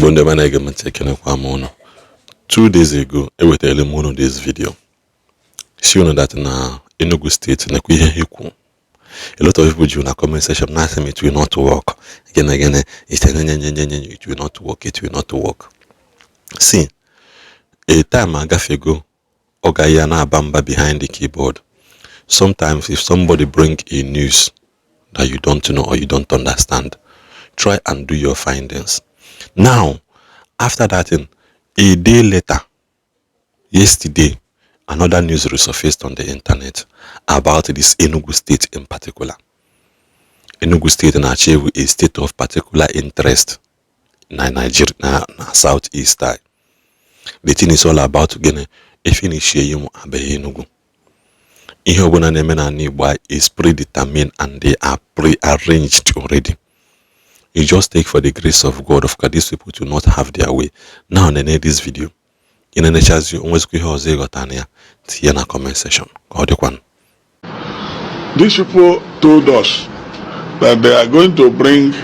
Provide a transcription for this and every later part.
Igbo never na 2 days ago, I was telling one of this video. See that na Enugu State na a lot of people do in the comment section asking me it will not work. Again, it will not work, it will not work. See, a time I got go Ogayana Bamba behind the keyboard. Sometimes if somebody bring a news that you don't know or you don't understand, try and do your findings. Now, after that, a day later, yesterday, another news resurfaced on the internet about this Enugu State in particular. Enugu State and achieve a state of particular interest in Nigeria, southeast. The thing is all about getting a finish Enugu. Is predetermined and they are pre-arranged already. You just take for the grace of God. Of course, these people do not have their way. Now, they need this video. In the nature, you always go here in the comment section. These people told us that they are going to bring,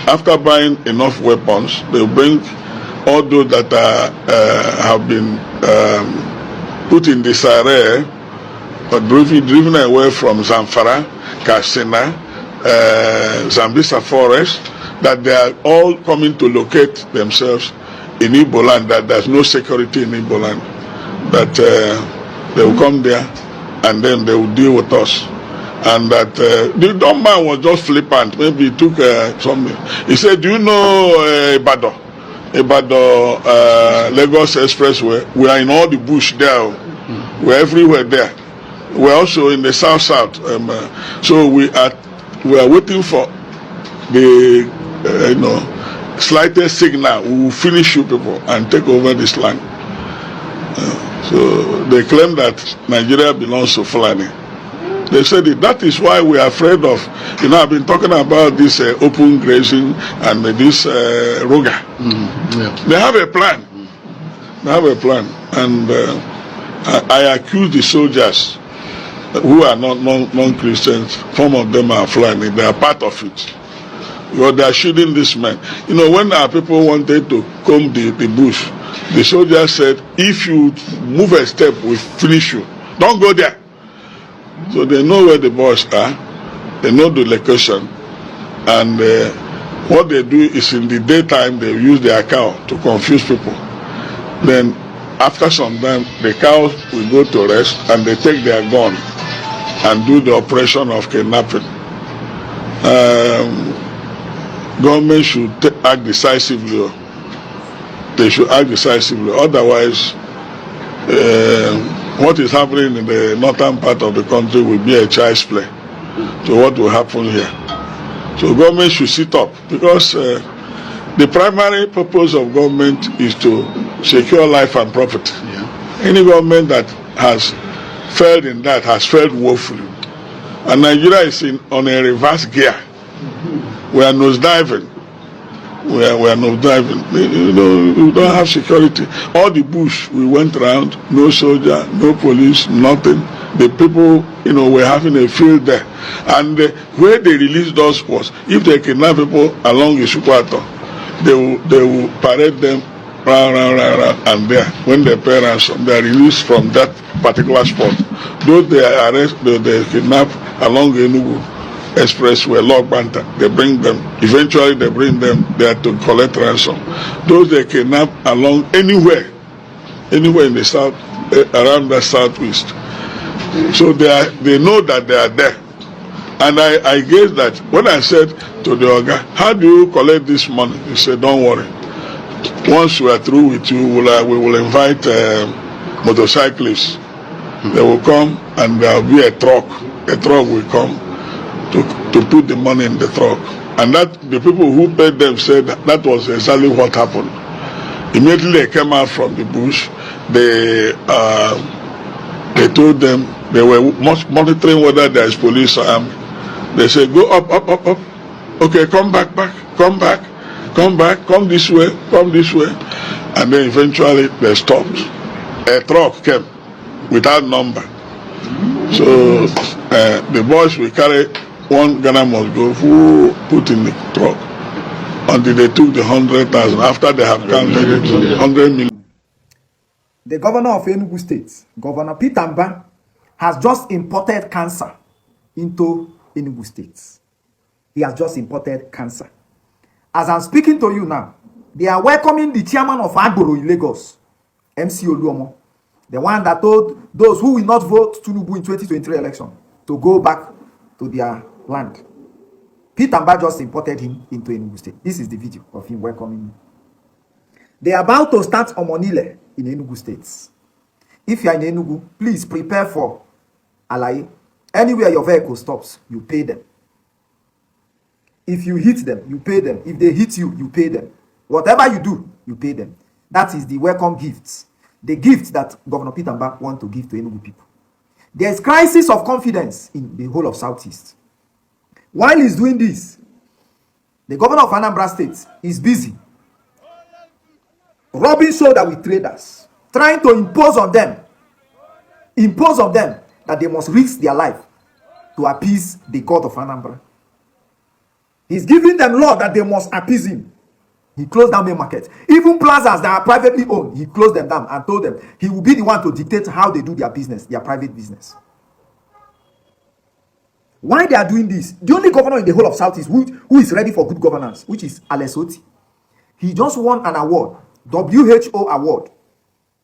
after buying enough weapons, they will bring all those that have been put in disarray or driven away from Zamfara, Katsina, Zambisa Forest, that they are all coming to locate themselves in Igbo land, that there's no security in Igbo land, that they will come there and then they will deal with us. And that the dumb man was just flippant. Maybe he took something. He said, do you know Ibadan? Lagos Expressway? We are in all the bush there. We're everywhere there. We're also in the south. So we are waiting for the slightest signal. We will finish you people and take over this land. So they claim that Nigeria belongs to Fulani. They said that is why we are afraid of, I've been talking about this open grazing and this Roga. Yeah. They have a plan. They have a plan. And I accuse the soldiers who are not non-Christians. Some of them are Fulani. They are part of it. Because they are shooting these men. When our people wanted to comb the bush, the soldiers said, if you move a step, we finish you. Don't go there. So they know where the boys are, they know the location, and what they do is in the daytime they use their cow to confuse people. Then after some time the cows will go to rest and they take their gun and do the operation of kidnapping. Government should act decisively. They should act decisively, otherwise what is happening in the northern part of the country will be a child's play to what will happen here. So government should sit up, because the primary purpose of government is to secure life and property. Yeah. Any government that has failed in that has failed woefully. And Nigeria is on a reverse gear. We are nosediving. We are not driving. We don't have security. All the bush we went around, no soldier, no police, nothing. The people, were having a field there. And where they released us was, if they kidnap people along Isukwato, they will parade them round, and there, when they pay ransom, they are released from that particular spot. Those they arrest, they kidnap along Enugu Expressway, Log Banta, they bring them. Eventually, they bring them there to collect ransom. Those they kidnap along anywhere in the south, around the southwest. So they know that they are there. And I guess that when I said to the Oga, how do you collect this money? He said, don't worry. Once we are through with you, we will invite motorcyclists. They will come and there will be a truck. A truck will come to put the money in the truck. And that the people who paid them said that was exactly what happened. Immediately they came out from the bush. They told them they were monitoring whether there is police or army. They said, go up. Okay, come back, come this way. And then eventually they stopped. A truck came without number. So the boys will carry one Ghana must go, who put in the truck. until they took the 100,000 after they have counted it 100 million. The governor of Enugu State, Governor Kidnapping, has just imported cancer into Enugu State. He has just imported cancer. As I'm speaking to you now, they are welcoming the chairman of Agboro in Lagos, MC Oluomo, the one that told those who will not vote Tinubu in 2023 election to go back to their land. Kidnapping just imported him into Enugu State. This is the video of him welcoming him. They are about to start Omonile in Enugu State. If you are in Enugu, please prepare for Alaye. Anywhere your vehicle stops, you pay them. If you hit them, you pay them. If they hit you, you pay them. Whatever you do, you pay them. That is the welcome gifts. The gift that Governor Kidnapping wants to give to Enugu people. There is crisis of confidence in the whole of Southeast. While he's doing this, the governor of Anambra State is busy rubbing shoulder with traders, trying to impose on them that they must risk their life to appease the God of Anambra. He's giving them law that they must appease him. He closed down main market. Even plazas that are privately owned, he closed them down and told them he will be the one to dictate how they do their business, their private business. Why they are doing this? The only governor in the whole of Southeast who is ready for good governance, which is Alesoti, he just won an award, WHO award,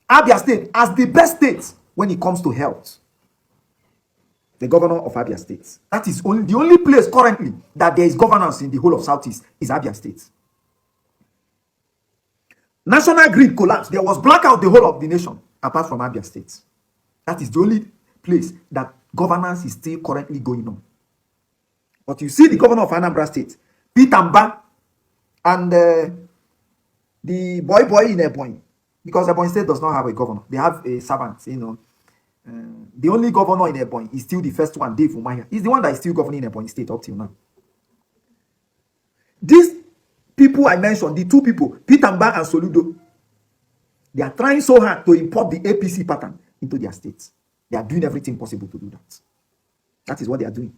Abia State as the best state when it comes to health. The governor of Abia State. That is the only place currently that there is governance in the whole of Southeast is Abia State. National grid collapsed. There was blackout the whole of the nation apart from Abia State. That is the only place that governance is still currently going on. But you see the governor of Anambra State, Pitamba, and the boy in Ebonyi, because Ebonyi State does not have a governor. They have a servant, you know. The only governor in Ebonyi is still the first one, Dave Umaya. He's the one that is still governing Ebonyi State up till now. These people I mentioned, the two people, Pitamba and Soludo, they are trying so hard to import the APC pattern into their states. They are doing everything possible to do that. That is what they are doing.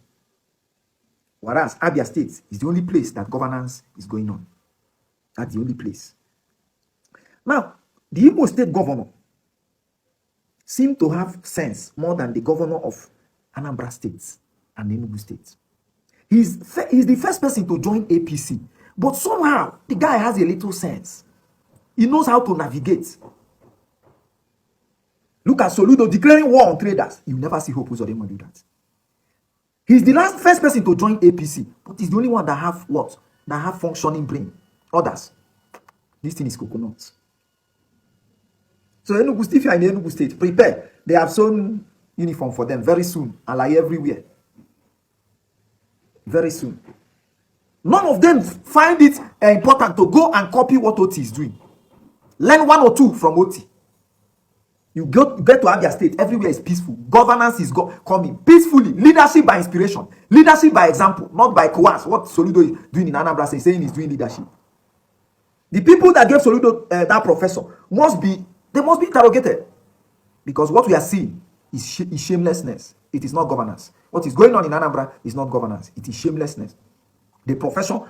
Whereas Abia State is the only place that governance is going on. That's the only place. Now, the Igbo State governor seemed to have sense more than the governor of Anambra State and Enugu State. He's the first person to join APC. But somehow, the guy has a little sense. He knows how to navigate. Look at Soludo declaring war on traders. You never see Hope Uzodinma do that. He's the first person to join APC, but he's the only one that have what? That have functioning brain. Others, this thing is coconut. So Enugu, if you are in Enugu State, prepare. They have sewn uniform for them very soon, and like everywhere. Very soon. None of them find it important to go and copy what OT is doing. Learn one or two from OT. You get to Abia State, everywhere is peaceful. Governance is coming peacefully. Leadership by inspiration. Leadership by example, not by coerce. What Soludo is doing in Anambra State, saying he's doing leadership. The people that gave Soludo that professor must be interrogated. Because what we are seeing is shamelessness. It is not governance. What is going on in Anambra is not governance. It is shamelessness. The profession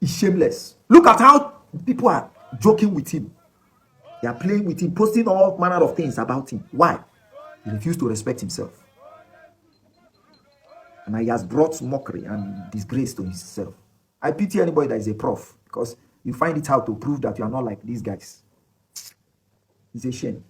is shameless. Look at how people are joking with him. They are playing with him, posting all manner of things about him. Why? He refused to respect himself. And he has brought mockery and disgrace to himself. I pity anybody that is a prof, because you find it hard to prove that you are not like these guys. It's a shame.